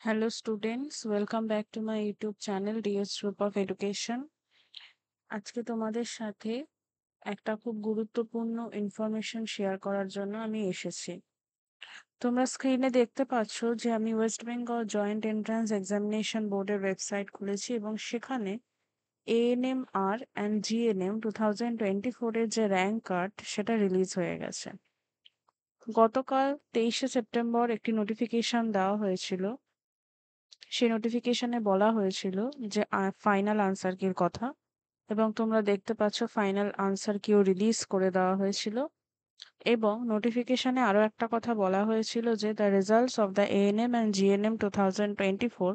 Hello students, welcome back to my YouTube channel DS Group of Education. আজকে তোমাদের সাথে একটা খুব গুরুত্বপূর্ণ ইনফরমেশন শেয়ার করার জন্য আমি এসেছি। তোমরা স্ক্রিনে দেখতে পাচ্ছ যে আমি West Bengal joint entrance examination বোর্ডের ওয়েবসাইট খুলেছি এবং সেখানে ANMR অ্যান্ড GNM 2024 এর যে র্যাঙ্ক কার্ড সেটা রিলিজ হয়ে গেছে। গতকাল 23শে সেপ্টেম্বর একটি নোটিফিকেশন দেওয়া হয়েছিল। সেই নোটিফিকেশনে বলা হয়েছিল যে ফাইনাল আনসার কির কথা, এবং তোমরা দেখতে পাচ্ছ ফাইনাল আনসার কিও রিলিজ করে দেওয়া হয়েছিল। এবং নোটিফিকেশনে আরও একটা কথা বলা হয়েছিল যে the results of the ANM and GNM 2024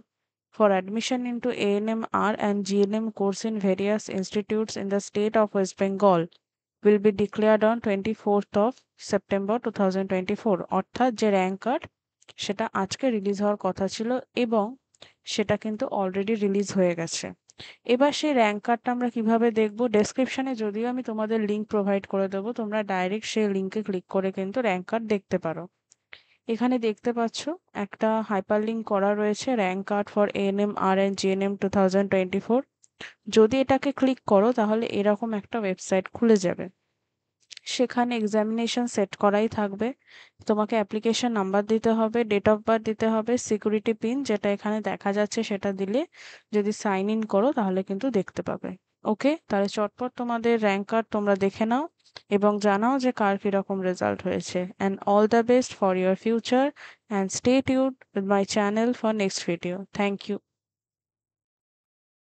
for admission into ANMR and GNM course in various institutes in the state of West Bengal will be declared on 24th of September 2024। অর্থাৎ যে র্যাঙ্ক কার্ড সেটা আজকে release হওয়ার কথা ছিল এবং সেটা কিন্তু অলরেডি রিলিজ হয়ে গেছে। এবার সেই র্যাঙ্ক কার্ডটা আমরা কিভাবে দেখব? ডেসক্রিপশনে যদিও আমি তোমাদের লিঙ্ক প্রোভাইড করে দেবো, তোমরা ডাইরেক্ট সেই লিঙ্কে ক্লিক করে কিন্তু র্যাঙ্ক কার্ড দেখতে পারো। এখানে দেখতে পাচ্ছ একটা হাইপার লিঙ্ক করা রয়েছে, rank card for ANMR and GNM 2024। যদি এটাকে ক্লিক করো তাহলে এরকম একটা ওয়েবসাইট খুলে যাবে। সেখানে এক্সামিনেশন সেট করাই থাকবে। তোমাকে অ্যাপ্লিকেশন নাম্বার দিতে হবে, ডেট অফ বার্থ দিতে হবে, সিকিউরিটি পিন যেটা এখানে দেখা যাচ্ছে সেটা দিলে যদি সাইন ইন করো তাহলে কিন্তু দেখতে পাবে। ওকে, তাহলে চটপট তোমাদের র্যাঙ্ক কার্ড তোমরা দেখে নাও এবং জানাও যে কার কীরকম রেজাল্ট হয়েছে। And all the best for your future and stay tuned with my channel for next video. Thank you.